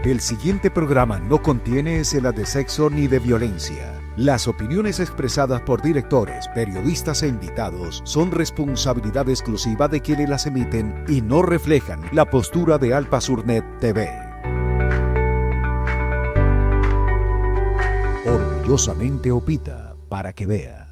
El siguiente programa no contiene escenas de sexo ni de violencia. Las opiniones expresadas por directores, periodistas e invitados son responsabilidad exclusiva de quienes las emiten y no reflejan la postura de Alpa Surnet TV. Orgullosamente Opita, para que vea.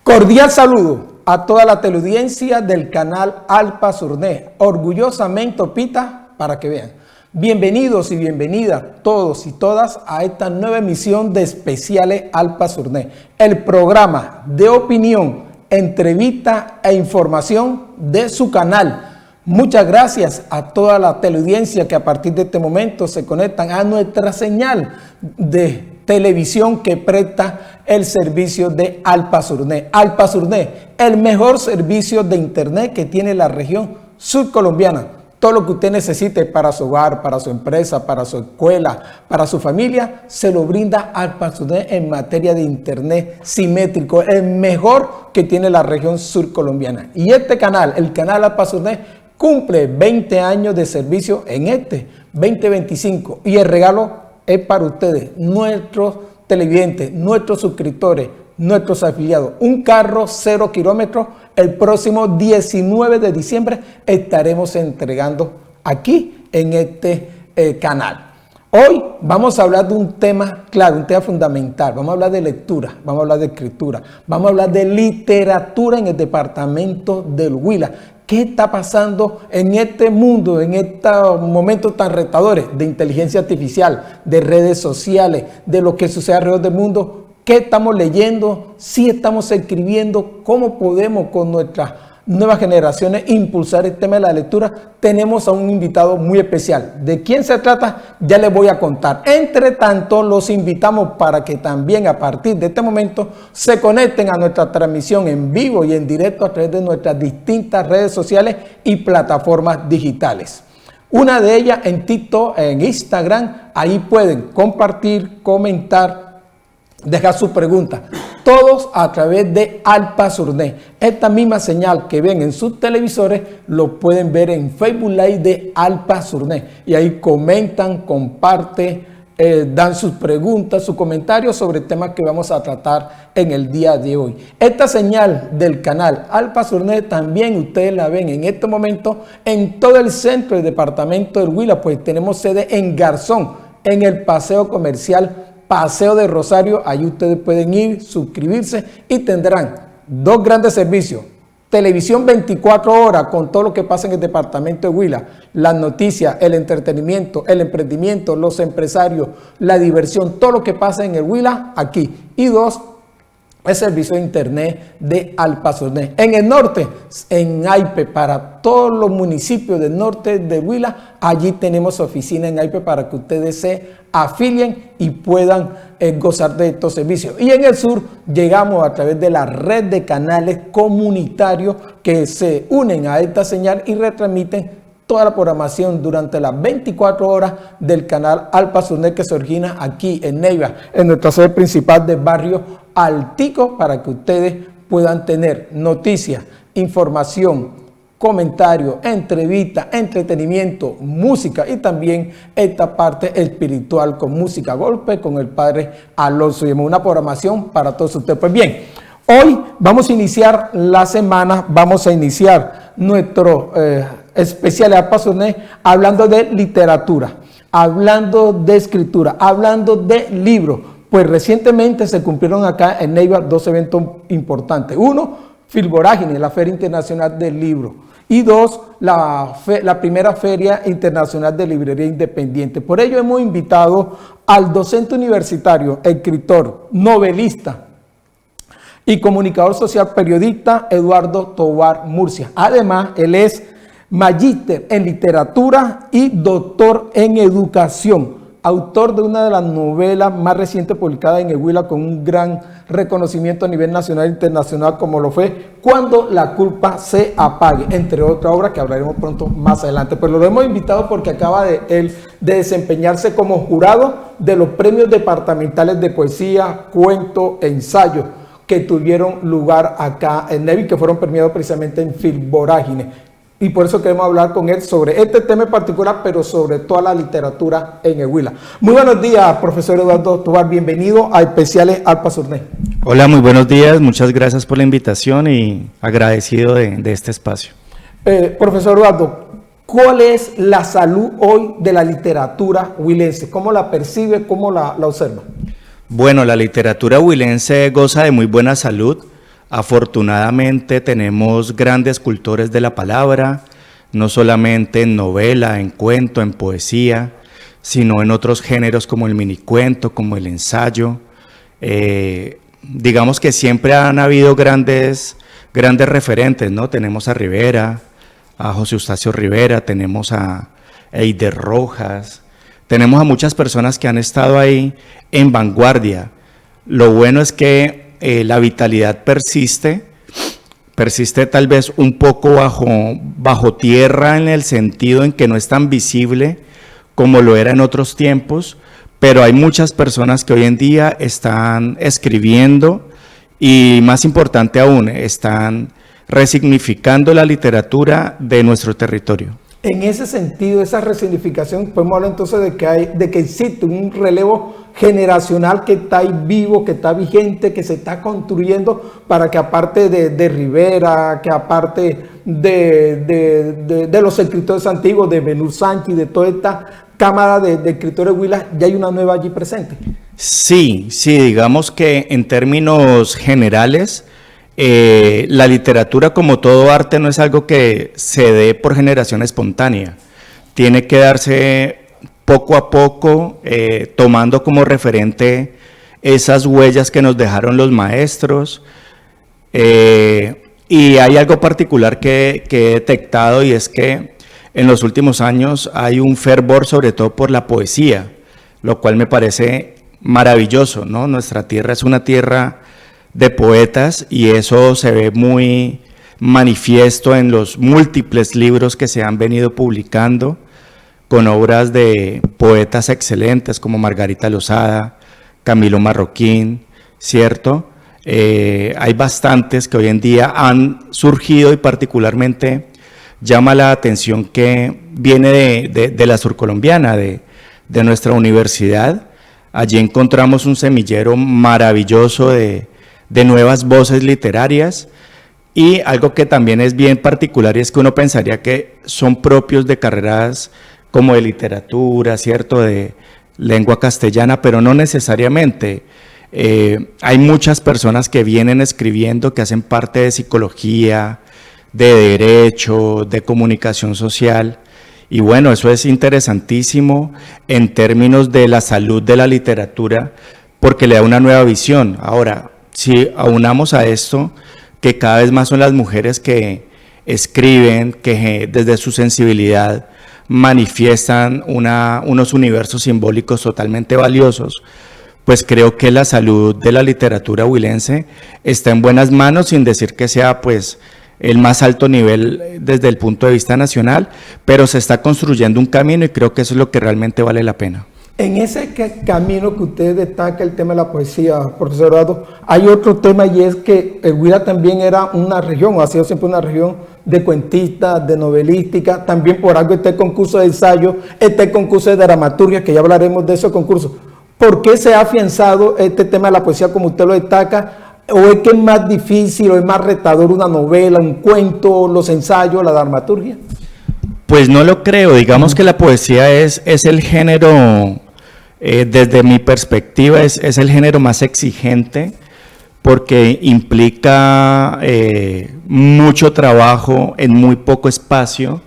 Cordial saludo a toda la teleaudiencia del canal Alpa Surnet, orgullosamente Opita, para que vean. Bienvenidos y bienvenidas todos y todas a esta nueva emisión de Especiales Alpa Surnet, el programa de opinión, entrevista e información de su canal. Muchas gracias a toda la teleaudiencia que a partir de este momento se conectan a nuestra señal de televisión que presta el servicio de Alpa Surnet. Alpa Surnet, el mejor servicio de internet que tiene la región surcolombiana. Todo lo que usted necesite para su hogar, para su empresa, para su escuela, para su familia, se lo brinda Alpa Surnet en materia de internet simétrico, el mejor que tiene la región surcolombiana. Y este canal, el canal Alpa Surnet, cumple 20 años de servicio en este 2025 y el regalo es para ustedes, nuestros televidentes, nuestros suscriptores, nuestros afiliados. Un carro 0 kilómetros, el próximo 19 de diciembre estaremos entregando aquí en este canal. Hoy vamos a hablar de un tema clave, un tema fundamental. Vamos a hablar de lectura, vamos a hablar de escritura, vamos a hablar de literatura en el departamento del Huila. ¿Qué está pasando en este mundo, en estos momentos tan retadores de inteligencia artificial, de redes sociales, de lo que sucede alrededor del mundo? ¿Qué estamos leyendo? ¿Sí estamos escribiendo? ¿Cómo podemos con nuestras nuevas generaciones impulsar el tema de la lectura? Tenemos a un invitado muy especial. ¿De quién se trata? Ya les voy a contar. Entre tanto, los invitamos para que también a partir de este momento se conecten a nuestra transmisión en vivo y en directo a través de nuestras distintas redes sociales y plataformas digitales. Una de ellas en TikTok, en Instagram, ahí pueden compartir, comentar, dejar sus preguntas, todos a través de Alpa Surnet. Esta misma señal que ven en sus televisores lo pueden ver en Facebook Live de Alpa Surnet y ahí comentan, comparten, dan sus preguntas, sus comentarios sobre el tema que vamos a tratar en el día de hoy. Esta señal del canal Alpa Surnet también ustedes la ven en este momento en todo el centro del departamento del Huila, pues tenemos sede en Garzón, en el paseo comercial Paseo de Rosario. Ahí ustedes pueden ir, suscribirse y tendrán dos grandes servicios. Televisión 24 horas con todo lo que pasa en el departamento de Huila. Las noticias, el entretenimiento, el emprendimiento, los empresarios, la diversión, todo lo que pasa en el Huila aquí. Y dos, el servicio de internet de Alpa Surnet. En el norte, en Aipe, para todos los municipios del norte de Huila, allí tenemos oficina en Aipe para que ustedes se afilien y puedan gozar de estos servicios. Y en el sur llegamos a través de la red de canales comunitarios que se unen a esta señal y retransmiten toda la programación durante las 24 horas del canal Alpa Surnet que se origina aquí en Neiva, en nuestra sede principal del barrio Altico, para que ustedes puedan tener noticias, información, comentarios, entrevistas, entretenimiento, música y también esta parte espiritual con música golpe con el padre Alonso. Y una programación para todos ustedes. Pues bien, hoy vamos a iniciar la semana, vamos a iniciar nuestro especial de Alpa Surnet hablando de literatura, hablando de escritura, hablando de libros. Pues recientemente se cumplieron acá en Neiva dos eventos importantes. Uno, Filvorágine, la Feria Internacional del Libro. Y dos, la primera Feria Internacional de Librería Independiente. Por ello hemos invitado al docente universitario, escritor, novelista y comunicador social periodista Eduardo Tovar Murcia. Además, él es magíster en literatura y doctor en educación. autor de una de las novelas más recientes publicadas en el Huila con un gran reconocimiento a nivel nacional e internacional, como lo fue Cuando la culpa se apague, entre otras obras que hablaremos pronto más adelante. Pero lo hemos invitado porque acaba de desempeñarse como jurado de los premios departamentales de poesía, cuento e ensayo que tuvieron lugar acá en Nevi, que fueron premiados precisamente en Filvorágine. Y por eso queremos hablar con él sobre este tema en particular, pero sobre toda la literatura en el Huila. Muy buenos días, profesor Eduardo Tobar. Bienvenido a Especiales Alpa Surné. Hola, muy buenos días. Muchas gracias por la invitación y agradecido de este espacio. Profesor Eduardo, ¿cuál es la salud hoy de la literatura huilense? ¿Cómo la percibe? ¿Cómo la observa? Bueno, la literatura huilense goza de muy buena salud. Afortunadamente tenemos grandes cultores de la palabra, no solamente en novela, en cuento, en poesía, sino en otros géneros como el minicuento, como el ensayo. Digamos que siempre han habido grandes referentes, ¿no? Tenemos a Rivera, a José Eustacio Rivera, tenemos a Eider Rojas, tenemos a muchas personas que han estado ahí en vanguardia. Lo bueno es que la vitalidad persiste tal vez un poco bajo tierra, en el sentido en que no es tan visible como lo era en otros tiempos, pero hay muchas personas que hoy en día están escribiendo y, más importante aún, están resignificando la literatura de nuestro territorio. En ese sentido, esa resignificación, podemos hablar entonces de que existe un relevo generacional que está ahí vivo, que está vigente, que se está construyendo para que, aparte de Rivera, que aparte de los escritores antiguos, de Benur Sánchez, de toda esta cámara de escritores huilas, ya hay una nueva allí presente. Sí, digamos que en términos generales, la literatura, como todo arte, no es algo que se dé por generación espontánea. Tiene que darse poco a poco, tomando como referente esas huellas que nos dejaron los maestros. Y hay algo particular que he detectado, y es que en los últimos años hay un fervor, sobre todo por la poesía, lo cual me parece maravilloso, ¿no? Nuestra tierra es una tierra de poetas y eso se ve muy manifiesto en los múltiples libros que se han venido publicando con obras de poetas excelentes como Margarita Lozada, Camilo Marroquín, ¿cierto? Hay bastantes que hoy en día han surgido y particularmente llama la atención que viene de la surcolombiana, de nuestra universidad. Allí encontramos un semillero maravilloso de nuevas voces literarias, y algo que también es bien particular y es que uno pensaría que son propios de carreras como de literatura, ¿cierto?, de lengua castellana, pero no necesariamente. Hay muchas personas que vienen escribiendo, que hacen parte de psicología, de derecho, de comunicación social, y bueno, eso es interesantísimo en términos de la salud de la literatura, porque le da una nueva visión. Ahora, si aunamos a esto que cada vez más son las mujeres que escriben, que desde su sensibilidad manifiestan unos universos simbólicos totalmente valiosos, pues creo que la salud de la literatura huilense está en buenas manos, sin decir que sea pues el más alto nivel desde el punto de vista nacional, pero se está construyendo un camino y creo que eso es lo que realmente vale la pena. En ese camino que usted destaca, el tema de la poesía, profesor Eduardo, hay otro tema, y es que el Huila también era una región, o ha sido siempre una región de cuentistas, de novelística, también por algo este concurso de ensayo, este concurso de dramaturgia, que ya hablaremos de esos concursos. ¿Por qué se ha afianzado este tema de la poesía como usted lo destaca? ¿O es que es más difícil o es más retador una novela, un cuento, los ensayos, la dramaturgia? Pues no lo creo. Digamos que la poesía es el género, desde mi perspectiva, es el género más exigente, porque implica mucho trabajo en muy poco espacio,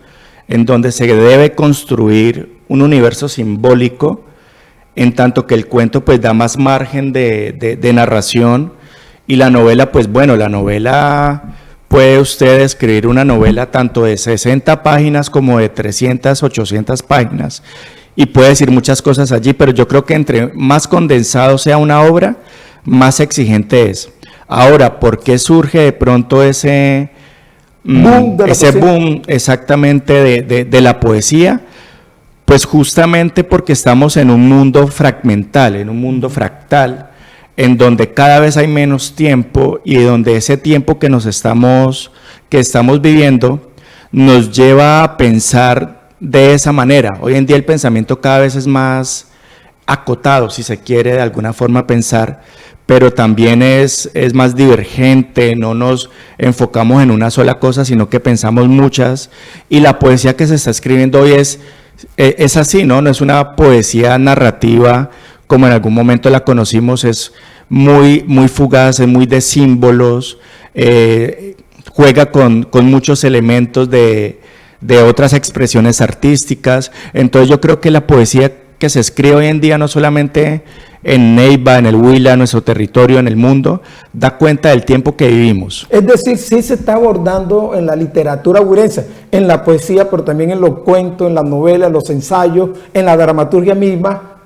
en donde se debe construir un universo simbólico, en tanto que el cuento pues da más margen de narración, y la novela, pues bueno, la novela, puede usted escribir una novela tanto de 60 páginas como de 300, 800 páginas, y puede decir muchas cosas allí, pero yo creo que entre más condensado sea una obra, más exigente es. Ahora, ¿por qué surge de pronto ese boom exactamente de la poesía? Pues justamente porque estamos en un mundo fragmental, en un mundo fractal, en donde cada vez hay menos tiempo y donde ese tiempo que estamos viviendo nos lleva a pensar de esa manera. Hoy en día el pensamiento cada vez es más acotado, si se quiere de alguna forma pensar, pero también es más divergente, no nos enfocamos en una sola cosa, sino que pensamos muchas, y la poesía que se está escribiendo hoy es así, ¿no? No es una poesía narrativa como en algún momento la conocimos, es muy, muy fugaz, es muy de símbolos, juega con muchos elementos de otras expresiones artísticas. Entonces yo creo que la poesía que se escribe hoy en día, no solamente en Neiva, en el Huila, en nuestro territorio, en el mundo, da cuenta del tiempo que vivimos. Es decir, sí se está abordando en la literatura huilense, en la poesía, pero también en los cuentos, en las novelas, en los ensayos, en la dramaturgia misma,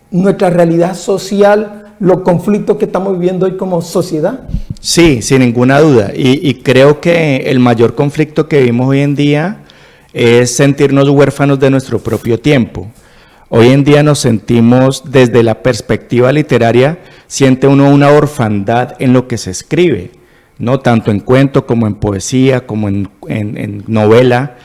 nuestra realidad social, los conflictos que estamos viviendo hoy como sociedad. Sí, sin ninguna duda, y creo que el mayor conflicto que vivimos hoy en día es sentirnos huérfanos de nuestro propio tiempo. Hoy en día nos sentimos, desde la perspectiva literaria, siente uno una orfandad en lo que se escribe, ¿no? Tanto en cuento como en poesía, como en novela.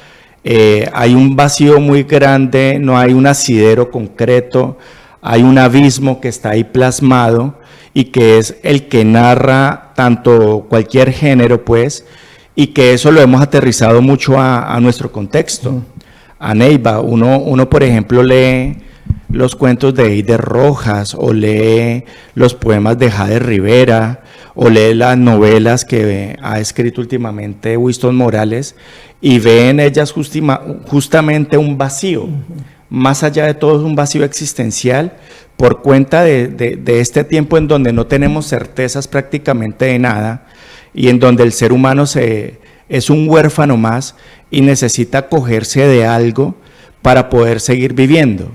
Hay un vacío muy grande, no hay un asidero concreto, hay un abismo que está ahí plasmado y que es el que narra tanto cualquier género, pues, y que eso lo hemos aterrizado mucho a nuestro contexto. A Neiva, uno por ejemplo lee los cuentos de Eider Rojas, o lee los poemas de Jade Rivera, o lee las novelas que ha escrito últimamente Winston Morales, y ve en ellas justamente un vacío, más allá de todo es un vacío existencial, por cuenta de este tiempo en donde no tenemos certezas prácticamente de nada, y en donde el ser humano es un huérfano más y necesita acogerse de algo para poder seguir viviendo.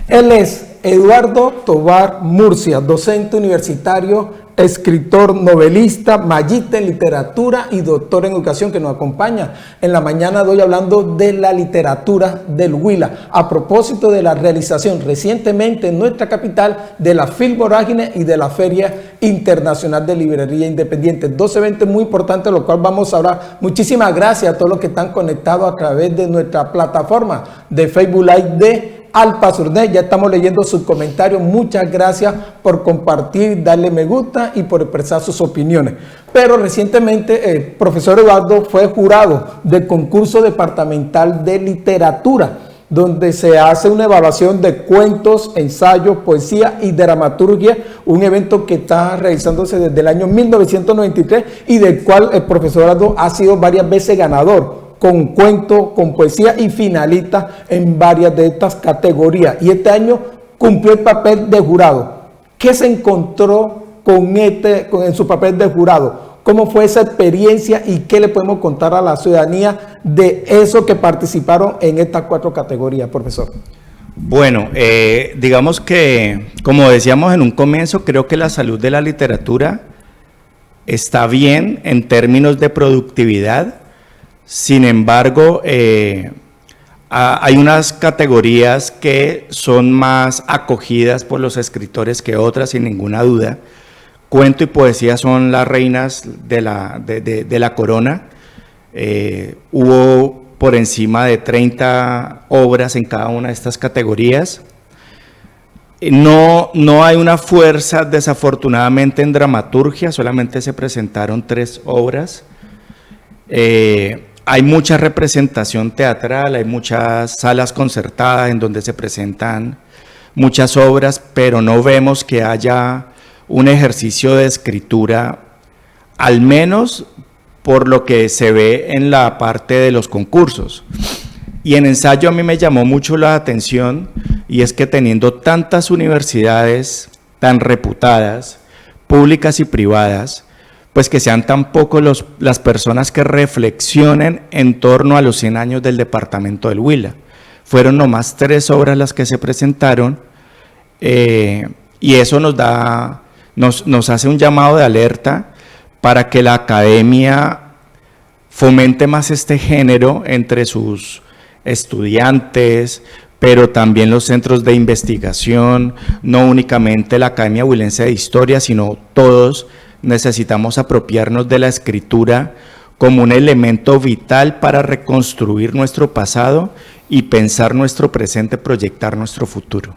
Él es Eduardo Tovar Murcia, docente universitario, escritor, novelista, magíster en literatura y doctor en educación, que nos acompaña en la mañana de hoy hablando de la literatura del Huila, a propósito de la realización recientemente en nuestra capital de la Filmorágine y de la Feria Internacional de Librería Independiente. Dos eventos muy importantes, lo cual vamos a hablar. Muchísimas gracias a todos los que están conectados a través de nuestra plataforma de Facebook Live de Alpa Surné. Ya estamos leyendo sus comentarios. Muchas gracias por compartir, darle me gusta y por expresar sus opiniones. Pero recientemente el profesor Eduardo fue jurado del concurso departamental de literatura, donde se hace una evaluación de cuentos, ensayos, poesía y dramaturgia, un evento que está realizándose desde el año 1993 y del cual el profesor Eduardo ha sido varias veces ganador, con cuentos, con poesía y finalista en varias de estas categorías. Y este año cumplió el papel de jurado. ¿Qué se encontró en su papel de jurado? ¿Cómo fue esa experiencia y qué le podemos contar a la ciudadanía de esos que participaron en estas 4 categorías, profesor? Bueno, digamos que, como decíamos en un comienzo, creo que la salud de la literatura está bien en términos de productividad. Sin embargo, hay unas categorías que son más acogidas por los escritores que otras, sin ninguna duda. Cuento y poesía son las reinas de la corona. Hubo por encima de 30 obras en cada una de estas categorías. No hay una fuerza, desafortunadamente, en dramaturgia, solamente se presentaron 3 obras. Hay mucha representación teatral, hay muchas salas concertadas en donde se presentan muchas obras, pero no vemos que haya un ejercicio de escritura, al menos por lo que se ve en la parte de los concursos. Y en ensayo a mí me llamó mucho la atención, y es que teniendo tantas universidades tan reputadas, públicas y privadas, pues que sean tan pocos las personas que reflexionen en torno a los 100 años del departamento del Huila. fueron nomás 3 obras las que se presentaron, y eso nos hace un llamado de alerta para que la academia fomente más este género entre sus estudiantes, pero también los centros de investigación, no únicamente la Academia Huilense de Historia, sino todos necesitamos apropiarnos de la escritura como un elemento vital para reconstruir nuestro pasado y pensar nuestro presente, proyectar nuestro futuro.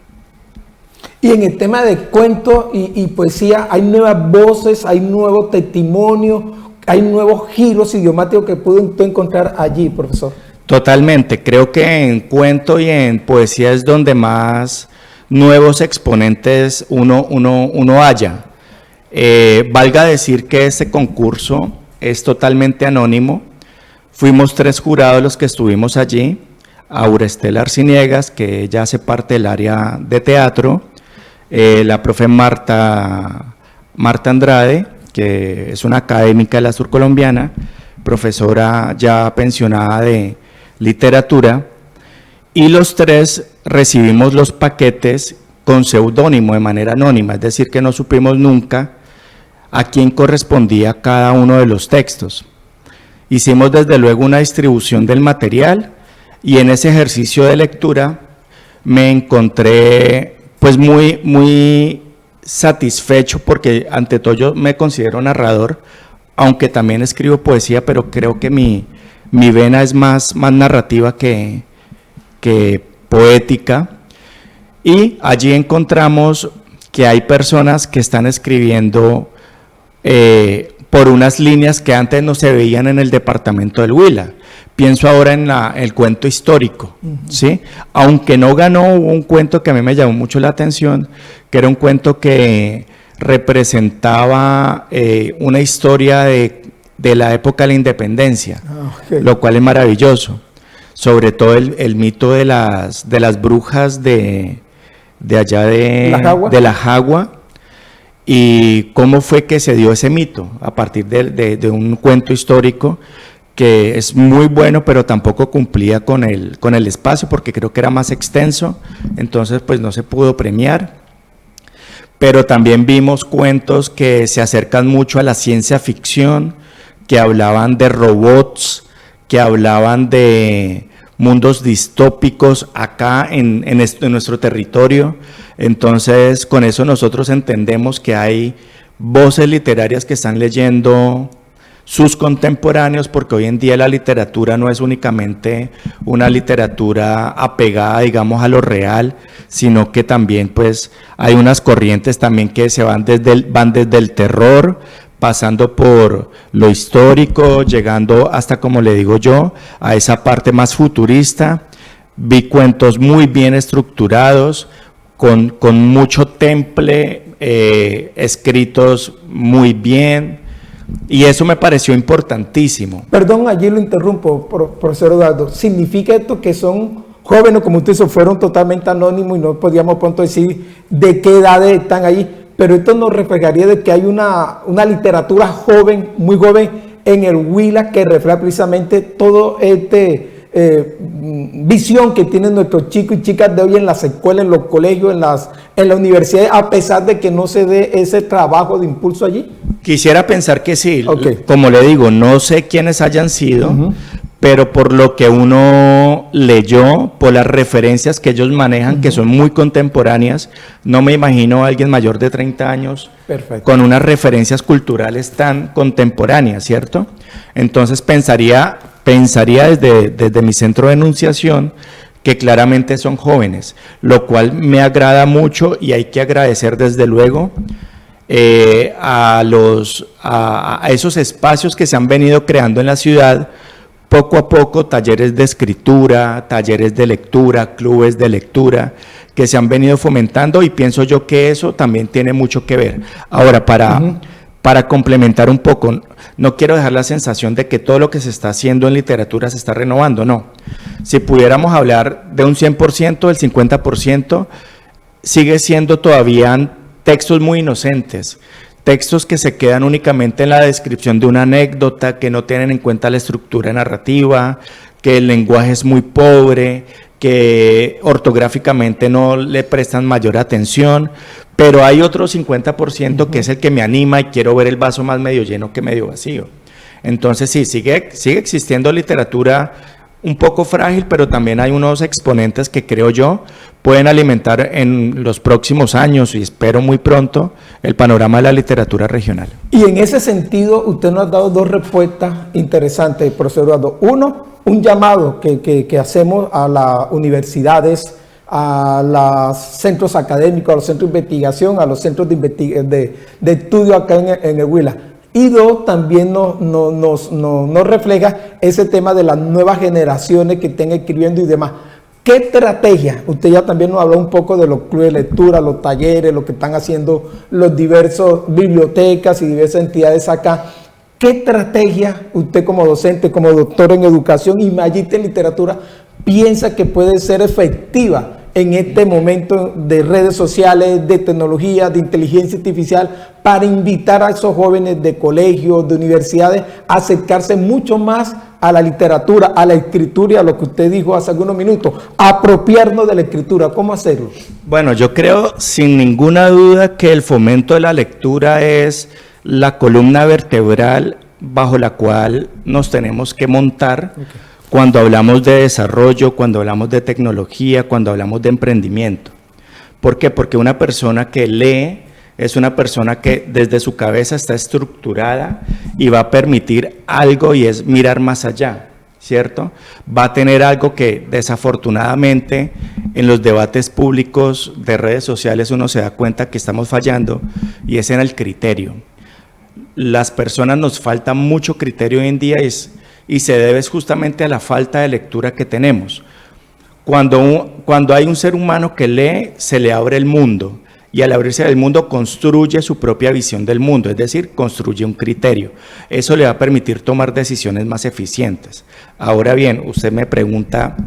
Y en el tema de cuento y poesía, hay nuevas voces, hay nuevos testimonios, hay nuevos giros idiomáticos que pudo encontrar allí, profesor. Totalmente, creo que en cuento y en poesía es donde más nuevos exponentes uno halla. Valga decir que este concurso es totalmente anónimo. Fuimos 3 jurados los que estuvimos allí: Aura Estela Arciniegas, que ella hace parte del área de teatro, la profe Marta Andrade, que es una académica de la surcolombiana, profesora ya pensionada de literatura, y los 3 recibimos los paquetes con seudónimo, de manera anónima, es decir, que no supimos nunca a quién correspondía cada uno de los textos. Hicimos desde luego una distribución del material, y en ese ejercicio de lectura me encontré pues muy satisfecho, porque ante todo yo me considero narrador, aunque también escribo poesía, pero creo que mi vena es más narrativa que poética. Y allí encontramos que hay personas que están escribiendo por unas líneas que antes no se veían en el departamento del Huila. Pienso ahora en el cuento histórico, ¿sí? Aunque no ganó, hubo un cuento que a mí me llamó mucho la atención, que era un cuento que representaba una historia de la época de la independencia, okay, lo cual es maravilloso. Sobre todo el mito de las brujas de allá de la Jagua, y cómo fue que se dio ese mito a partir de un cuento histórico que es muy bueno, pero tampoco cumplía con el espacio, porque creo que era más extenso, entonces pues no se pudo premiar. Pero también vimos cuentos que se acercan mucho a la ciencia ficción, que hablaban de robots, que hablaban de mundos distópicos acá en nuestro territorio. Entonces, con eso nosotros entendemos que hay voces literarias que están leyendo sus contemporáneos, porque hoy en día la literatura no es únicamente una literatura apegada, digamos, a lo real, sino que también pues hay unas corrientes también que se van desde el terror, pasando por lo histórico, llegando hasta, como le digo yo, a esa parte más futurista. Vi cuentos muy bien estructurados, con mucho temple, escritos muy bien, y eso me pareció importantísimo. Perdón, allí lo interrumpo, profesor Eduardo. ¿Significa esto que son jóvenes, como usted dice, fueron totalmente anónimos y no podíamos pronto decir de qué edades están allí? Pero esto nos reflejaría de que hay una literatura joven, muy joven en el Huila, que refleja precisamente todo visión que tienen nuestros chicos y chicas de hoy en las escuelas, en los colegios, en la universidad, a pesar de que no se dé ese trabajo de impulso allí. Quisiera pensar que sí. Okay. Como le digo, no sé quiénes hayan sido, pero por lo que uno leyó, por las referencias que ellos manejan, que son muy contemporáneas, no me imagino a alguien mayor de 30 años con unas referencias culturales tan contemporáneas, ¿cierto? Entonces pensaría desde mi centro de enunciación que claramente son jóvenes, lo cual me agrada mucho, y hay que agradecer desde luego a esos espacios que se han venido creando en la ciudad, poco a poco, talleres de escritura, talleres de lectura, clubes de lectura, que se han venido fomentando, y pienso yo que eso también tiene mucho que ver. Ahora, para complementar un poco, no quiero dejar la sensación de que todo lo que se está haciendo en literatura se está renovando, no. Si pudiéramos hablar de un 100%, el 50% sigue siendo todavía textos muy inocentes, textos que se quedan únicamente en la descripción de una anécdota, que no tienen en cuenta la estructura narrativa, que el lenguaje es muy pobre, que ortográficamente no le prestan mayor atención, pero hay otro 50% que es el que me anima y quiero ver el vaso más medio lleno que medio vacío. Entonces sí, sigue existiendo literatura un poco frágil, pero también hay unos exponentes que creo yo pueden alimentar en los próximos años y espero muy pronto el panorama de la literatura regional. Y en ese sentido, usted nos ha dado dos respuestas interesantes, profesor Eduardo. Uno, un llamado que hacemos a las universidades, a los centros académicos, a los centros de investigación, a los centros de estudio acá en el Huila. Y dos, también nos refleja ese tema de las nuevas generaciones que estén escribiendo y demás. ¿Qué estrategia? Usted ya también nos habló un poco de los clubes de lectura, los talleres, lo que están haciendo los diversos bibliotecas y diversas entidades acá. ¿Qué estrategia usted como docente, como doctor en educación y magíster en literatura piensa que puede ser efectiva en este momento de redes sociales, de tecnología, de inteligencia artificial, para invitar a esos jóvenes de colegios, de universidades, a acercarse mucho más a la literatura, a la escritura y a lo que usted dijo hace algunos minutos, apropiarnos de la escritura? ¿Cómo hacerlo? Bueno, yo creo sin ninguna duda que el fomento de la lectura es la columna vertebral bajo la cual nos tenemos que montar. Cuando hablamos de desarrollo, cuando hablamos de tecnología, cuando hablamos de emprendimiento. ¿Por qué? Porque una persona que lee es una persona que desde su cabeza está estructurada y va a permitir algo, y es mirar más allá, ¿cierto? Va a tener algo que desafortunadamente en los debates públicos de redes sociales uno se da cuenta que estamos fallando, y es en el criterio. Las personas nos falta mucho criterio hoy en día y se debe justamente a la falta de lectura que tenemos. Cuando hay un ser humano que lee, se le abre el mundo, y al abrirse el mundo construye su propia visión del mundo, es decir, construye un criterio. Eso le va a permitir tomar decisiones más eficientes. Ahora bien, usted me pregunta,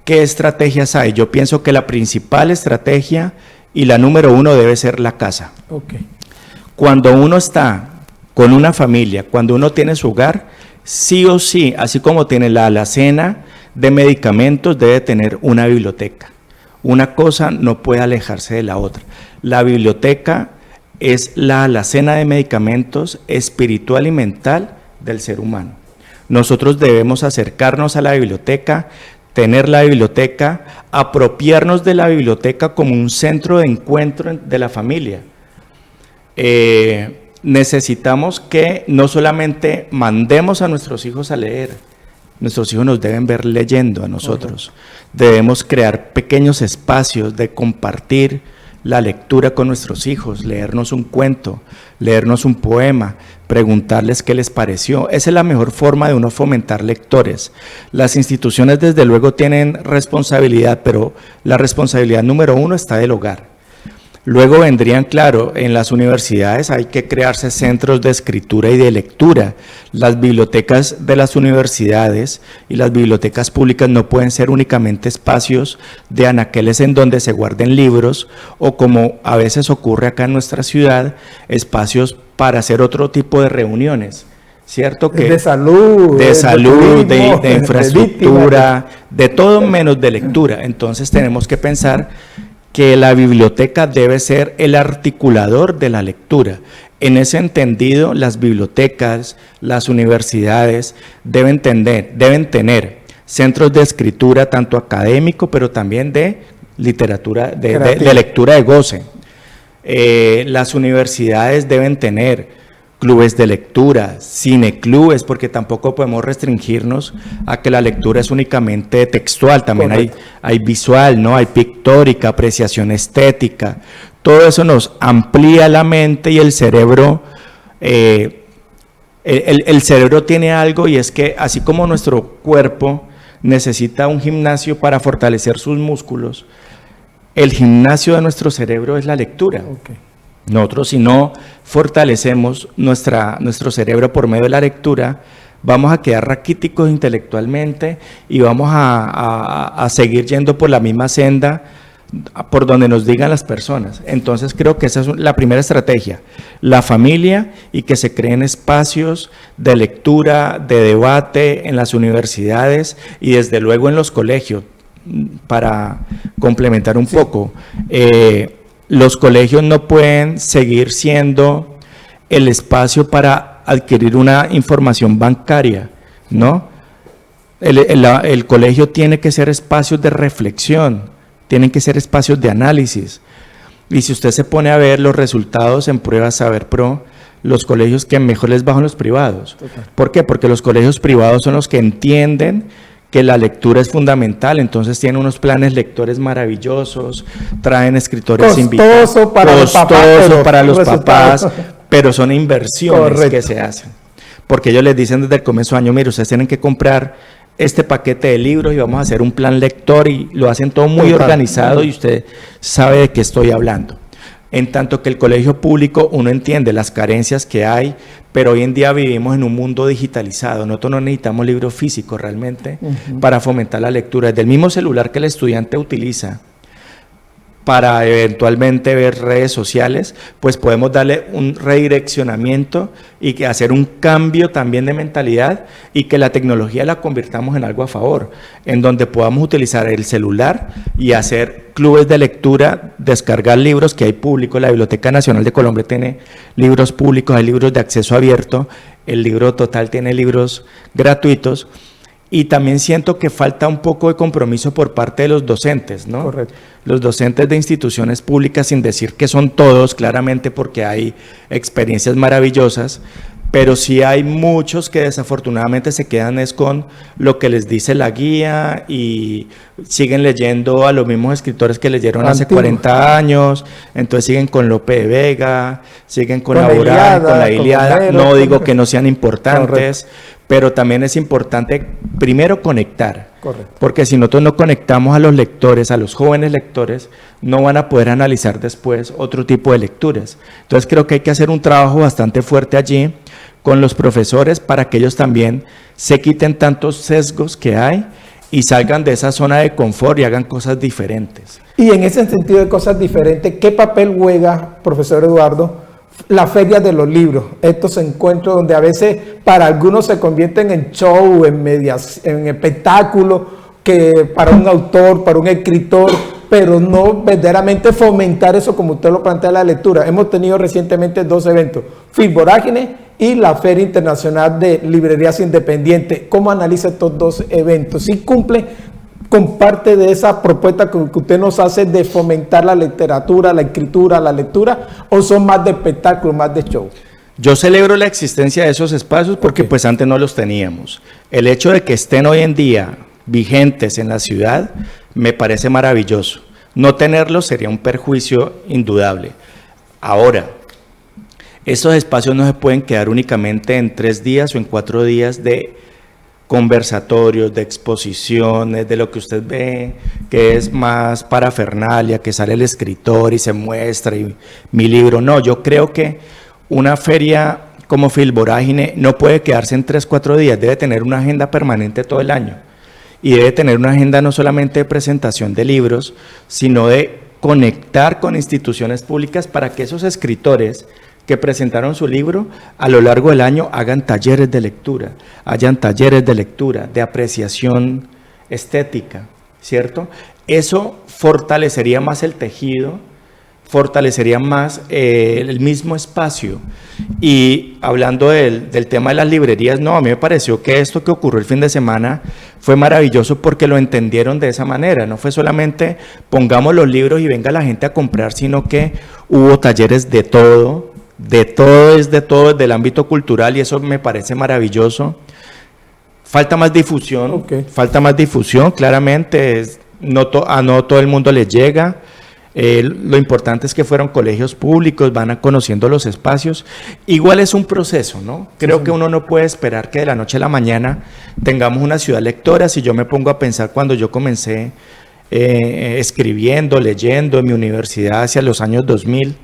¿qué estrategias hay? Yo pienso que la principal estrategia y la número uno debe ser la casa. Okay. Cuando uno está con una familia, cuando uno tiene su hogar, sí o sí, así como tiene la alacena de medicamentos, debe tener una biblioteca. Una cosa no puede alejarse de la otra. La biblioteca es la alacena de medicamentos espiritual y mental del ser humano. Nosotros debemos acercarnos a la biblioteca, tener la biblioteca, apropiarnos de la biblioteca como un centro de encuentro de la familia. Necesitamos que no solamente mandemos a nuestros hijos a leer, nuestros hijos nos deben ver leyendo a nosotros. Debemos crear pequeños espacios de compartir la lectura con nuestros hijos, leernos un cuento, leernos un poema, preguntarles qué les pareció. Esa es la mejor forma de uno fomentar lectores. Las instituciones desde luego tienen responsabilidad, pero la responsabilidad número uno está del hogar. Luego vendrían, claro, en las universidades hay que crearse centros de escritura y de lectura. Las bibliotecas de las universidades y las bibliotecas públicas no pueden ser únicamente espacios de anaqueles en donde se guarden libros, o como a veces ocurre acá en nuestra ciudad, espacios para hacer otro tipo de reuniones, ¿cierto? Que de salud, de infraestructura, de todo menos de lectura. Entonces tenemos que pensar que la biblioteca debe ser el articulador de la lectura. En ese entendido, las bibliotecas, las universidades deben tener centros de escritura, tanto académico, pero también de literatura, de lectura de goce. Las universidades deben tener clubes de lectura, cineclubes, porque tampoco podemos restringirnos a que la lectura es únicamente textual, también hay visual, ¿no? Hay pictórica, apreciación estética. Todo eso nos amplía la mente y el cerebro. El cerebro tiene algo, y es que así como nuestro cuerpo necesita un gimnasio para fortalecer sus músculos, el gimnasio de nuestro cerebro es la lectura. Okay. Nosotros, si no fortalecemos nuestro cerebro por medio de la lectura, vamos a quedar raquíticos intelectualmente y vamos a seguir yendo por la misma senda por donde nos digan las personas. Entonces creo que esa es la primera estrategia, la familia, y que se creen espacios de lectura, de debate en las universidades y desde luego en los colegios. para complementar un poco. Los colegios no pueden seguir siendo el espacio para adquirir una información bancaria, ¿no? El colegio tiene que ser espacios de reflexión, tienen que ser espacios de análisis. Y si usted se pone a ver los resultados en pruebas Saber Pro, los colegios que mejor les bajan los privados. ¿Por qué? Porque los colegios privados son los que entienden que la lectura es fundamental, entonces tienen unos planes lectores maravillosos, traen escritores invitados, costoso para los papás, pero son inversiones que se hacen, porque ellos les dicen desde el comienzo de año, mire, ustedes tienen que comprar este paquete de libros y vamos a hacer un plan lector, y lo hacen todo muy organizado y usted sabe de qué estoy hablando. En tanto que el colegio público, uno entiende las carencias que hay, pero hoy en día vivimos en un mundo digitalizado. Nosotros no necesitamos libros físicos realmente para fomentar la lectura. Desde el mismo celular que el estudiante utiliza para eventualmente ver redes sociales, pues podemos darle un redireccionamiento y que hacer un cambio también de mentalidad, y que la tecnología la convirtamos en algo a favor, en donde podamos utilizar el celular y hacer clubes de lectura, descargar libros que hay públicos. La Biblioteca Nacional de Colombia tiene libros públicos, hay libros de acceso abierto, el Libro Total tiene libros gratuitos. Y también siento que falta un poco de compromiso por parte de los docentes, ¿no? Correcto. Los docentes de instituciones públicas, sin decir que son todos, claramente, porque hay experiencias maravillosas, pero sí hay muchos que desafortunadamente se quedan es con lo que les dice la guía y siguen leyendo a los mismos escritores que leyeron hace 40 años, entonces siguen con Lope de Vega, siguen con la Borán, con la Ilíada. No digo que no sean importantes, pero también es importante primero conectar, porque si nosotros no conectamos a los lectores, a los jóvenes lectores, no van a poder analizar después otro tipo de lecturas. Entonces creo que hay que hacer un trabajo bastante fuerte allí con los profesores para que ellos también se quiten tantos sesgos que hay y salgan de esa zona de confort y hagan cosas diferentes. Y en ese sentido de cosas diferentes, ¿qué papel juega, profesor Eduardo, la feria de los libros? Estos encuentros donde a veces para algunos se convierten en show, en espectáculo, que para un autor, para un escritor, pero no verdaderamente fomentar eso como usted lo plantea en la lectura. Hemos tenido recientemente 2 eventos, Filvorágine y la Feria Internacional de Librerías Independientes. ¿Cómo analiza estos 2 eventos? ¿Sí cumple con parte de esa propuesta que usted nos hace de fomentar la literatura, la escritura, la lectura, o son más de espectáculo, más de show? Yo celebro la existencia de esos espacios porque pues antes no los teníamos. El hecho de que estén hoy en día vigentes en la ciudad me parece maravilloso. No tenerlos sería un perjuicio indudable. Ahora, esos espacios no se pueden quedar únicamente en 3 días o en 4 días de conversatorios, de exposiciones, de lo que usted ve, que es más parafernalia, que sale el escritor y se muestra y mi libro. No, yo creo que una feria como Filvorágine no puede quedarse en 3-4 días, debe tener una agenda permanente todo el año, y debe tener una agenda no solamente de presentación de libros, sino de conectar con instituciones públicas para que esos escritores que presentaron su libro a lo largo del año hagan talleres de lectura, hayan talleres de lectura, de apreciación estética, ¿cierto? Eso fortalecería más el tejido, fortalecería más el mismo espacio. Y hablando del tema de las librerías, no, a mí me pareció que esto que ocurrió el fin de semana fue maravilloso porque lo entendieron de esa manera. No fue solamente pongamos los libros y venga la gente a comprar, sino que hubo talleres de todo desde el ámbito cultural, y eso me parece maravilloso. Falta más difusión, claramente, no todo el mundo les llega. Lo importante es que fueron colegios públicos, van conociendo los espacios. Igual es un proceso, ¿no? Creo que uno no puede esperar que de la noche a la mañana tengamos una ciudad lectora. Si yo me pongo a pensar cuando yo comencé escribiendo, leyendo en mi universidad hacia los años 2000,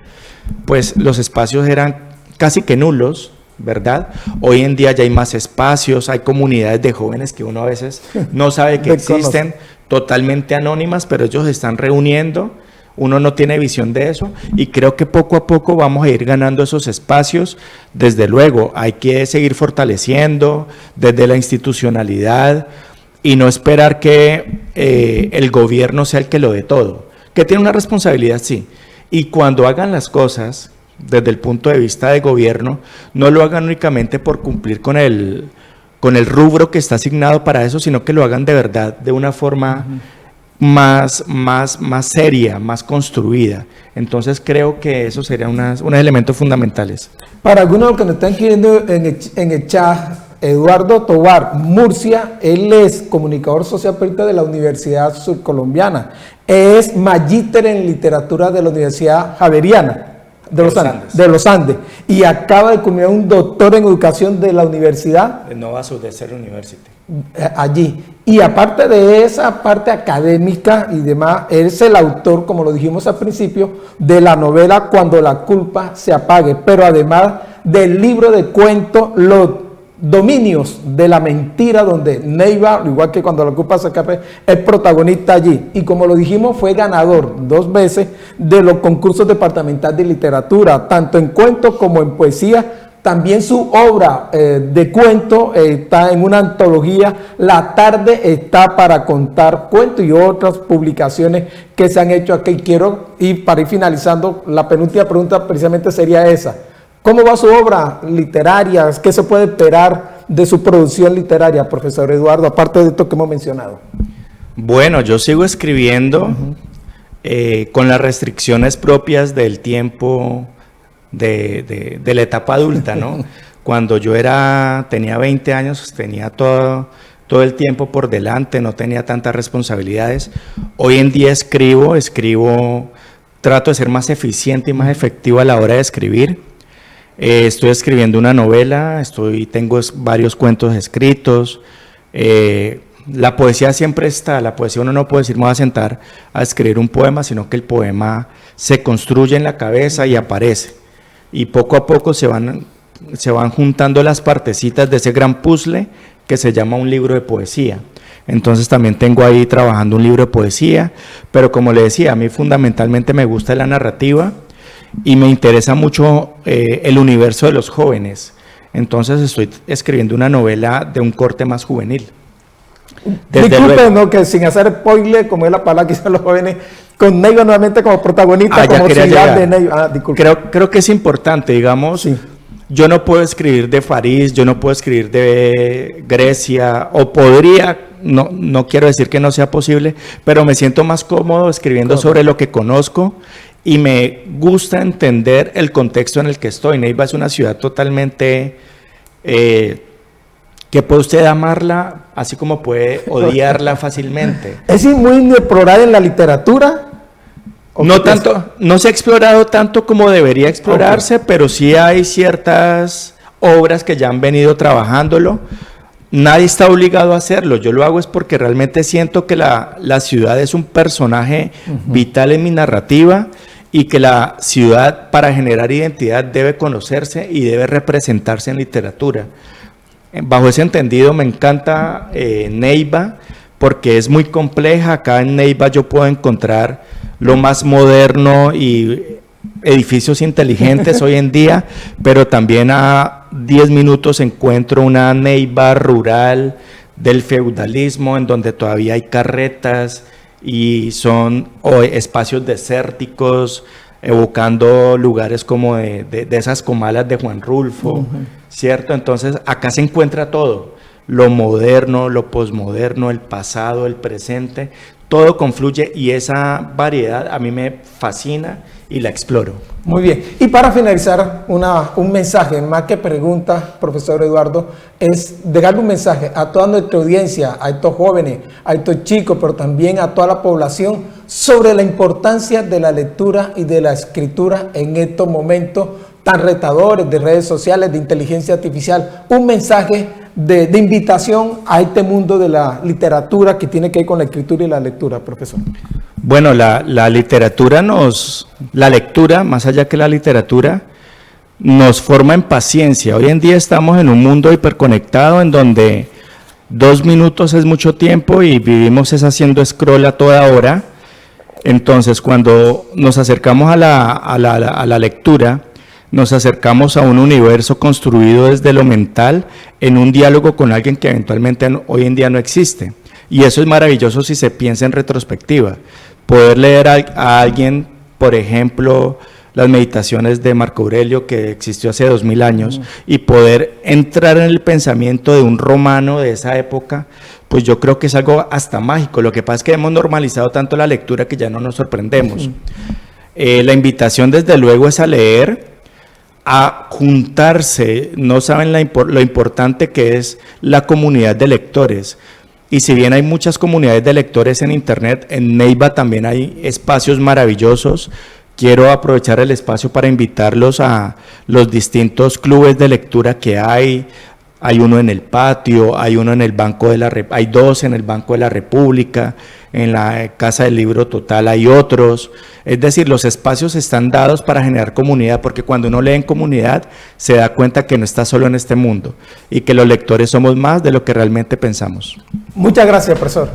pues los espacios eran casi que nulos, ¿verdad? Hoy en día ya hay más espacios, hay comunidades de jóvenes que uno a veces no sabe que existen, totalmente anónimas, pero ellos se están reuniendo. Uno no tiene visión de eso, y creo que poco a poco vamos a ir ganando esos espacios. Desde luego, hay que seguir fortaleciendo desde la institucionalidad. y no esperar que el gobierno sea el que lo dé todo, que tiene una responsabilidad, sí, y cuando hagan las cosas desde el punto de vista de gobierno, no lo hagan únicamente por cumplir con el rubro que está asignado para eso, sino que lo hagan de verdad, de una forma más seria, más construida. Entonces creo que eso sería unos elementos fundamentales. Para algunos que nos están escribiendo en el chat, Eduardo Tobar Murcia, él es comunicador social periodista de la Universidad Surcolombiana, es magíster en literatura de la Universidad Javeriana de los Andes, y acaba de culminar un doctor en educación de la Universidad de Nova Southeastern University. Allí. Y aparte de esa parte académica y demás, él es el autor, como lo dijimos al principio, de la novela Cuando la culpa se apague, pero además del libro de cuentos Los dominios de la mentira, donde Neiva, igual que Cuando la culpa se apague, es protagonista allí. Y como lo dijimos, fue ganador 2 veces de los concursos departamentales de literatura, tanto en cuentos como en poesía. También su obra de cuento está en una antología, La tarde está para contar cuentos, y otras publicaciones que se han hecho aquí. Quiero, y para ir finalizando, la penúltima pregunta precisamente sería esa. ¿Cómo va su obra literaria? ¿Qué se puede esperar de su producción literaria, profesor Eduardo, aparte de esto que hemos mencionado? Bueno, yo sigo escribiendo con las restricciones propias del tiempo de la etapa adulta, ¿no? Cuando yo tenía 20 años, tenía todo el tiempo por delante, no tenía tantas responsabilidades. Hoy en día escribo, trato de ser más eficiente y más efectivo a la hora de escribir. Estoy escribiendo una novela, tengo varios cuentos escritos. La poesía siempre está, la poesía uno no puede decir me voy a sentar a escribir un poema, sino que el poema se construye en la cabeza y aparece. Y poco a poco se van juntando las partecitas de ese gran puzzle que se llama un libro de poesía. Entonces también tengo ahí trabajando un libro de poesía, pero como le decía, a mí fundamentalmente me gusta la narrativa y me interesa mucho el universo de los jóvenes. Entonces estoy escribiendo una novela de un corte más juvenil. Disculpen, ¿no? Que sin hacer spoiler, como es la palabra que dicen los jóvenes, con Neiva nuevamente como protagonista, como ciudad de Neiva. Creo que es importante, digamos, sí. Yo no puedo escribir de París, yo no puedo escribir de Grecia, o podría, no quiero decir que no sea posible, pero me siento más cómodo escribiendo sobre lo que conozco y me gusta entender el contexto en el que estoy. Neiva es una ciudad totalmente que puede usted amarla, así como puede odiarla fácilmente. ¿Es muy explorada en la literatura? No se ha explorado tanto como debería explorarse, pero sí hay ciertas obras que ya han venido trabajándolo. Nadie está obligado a hacerlo, yo lo hago es porque realmente siento que la ciudad es un personaje vital en mi narrativa, y que la ciudad, para generar identidad, debe conocerse y debe representarse en literatura. Bajo ese entendido me encanta Neiva, porque es muy compleja. Acá en Neiva yo puedo encontrar lo más moderno y edificios inteligentes hoy en día, pero también a 10 minutos encuentro una Neiva rural del feudalismo, en donde todavía hay carretas y son espacios desérticos, evocando lugares como de esas comalas de Juan Rulfo, ¿cierto? Entonces acá se encuentra todo, lo moderno, lo posmoderno, el pasado, el presente, todo confluye, y esa variedad a mí me fascina y la exploro. Muy bien, y para finalizar, un mensaje, más que pregunta, profesor Eduardo, es dejarle un mensaje a toda nuestra audiencia, a estos jóvenes, a estos chicos, pero también a toda la población, sobre la importancia de la lectura y de la escritura en estos momentos tan retadores de redes sociales, de inteligencia artificial. Un mensaje de invitación a este mundo de la literatura que tiene que ver con la escritura y la lectura, profesor. Bueno, la literatura la lectura, más allá que la literatura, nos forma en paciencia. Hoy en día estamos en un mundo hiperconectado en donde 2 minutos es mucho tiempo y vivimos haciendo scroll a toda hora. Entonces, cuando nos acercamos a la lectura, nos acercamos a un universo construido desde lo mental, en un diálogo con alguien que eventualmente hoy en día no existe. Y eso es maravilloso si se piensa en retrospectiva. Poder leer a alguien, por ejemplo, las meditaciones de Marco Aurelio, que existió hace 2000 años, y poder entrar en el pensamiento de un romano de esa época, pues yo creo que es algo hasta mágico. Lo que pasa es que hemos normalizado tanto la lectura que ya no nos sorprendemos. La invitación desde luego es a leer, a juntarse. No saben lo importante que es la comunidad de lectores. Y si bien hay muchas comunidades de lectores en internet, en Neiva también hay espacios maravillosos. Quiero aprovechar el espacio para invitarlos a los distintos clubes de lectura que hay. Hay uno en el patio, hay uno en el Banco de la hay dos en el Banco de la República, en la Casa del Libro Total hay otros. Es decir, los espacios están dados para generar comunidad, porque cuando uno lee en comunidad se da cuenta que no está solo en este mundo y que los lectores somos más de lo que realmente pensamos. Muchas gracias, profesor.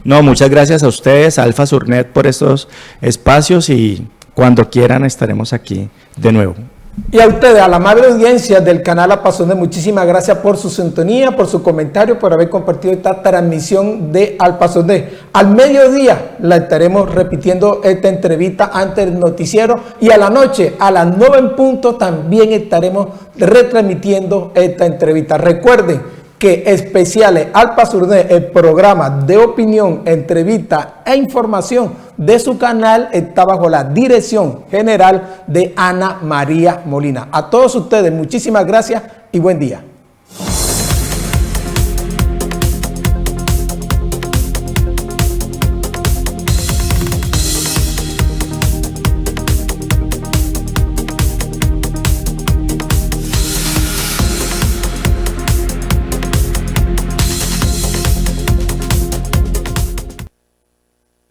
No, muchas gracias a ustedes, a Alfa Surnet, por estos espacios, y cuando quieran estaremos aquí de nuevo. Y a ustedes, a la amable audiencia del canal Alpa Surnet, muchísimas gracias por su sintonía, por su comentario, por haber compartido esta transmisión de Alpa Surnet. Al mediodía la estaremos repitiendo esta entrevista antes del noticiero, y a la noche, a las 9 en punto, también estaremos retransmitiendo esta entrevista. Recuerden que especiales Alpa Surnet, el programa de opinión, entrevista e información de su canal, está bajo la dirección general de Ana María Molina. A todos ustedes, muchísimas gracias y buen día.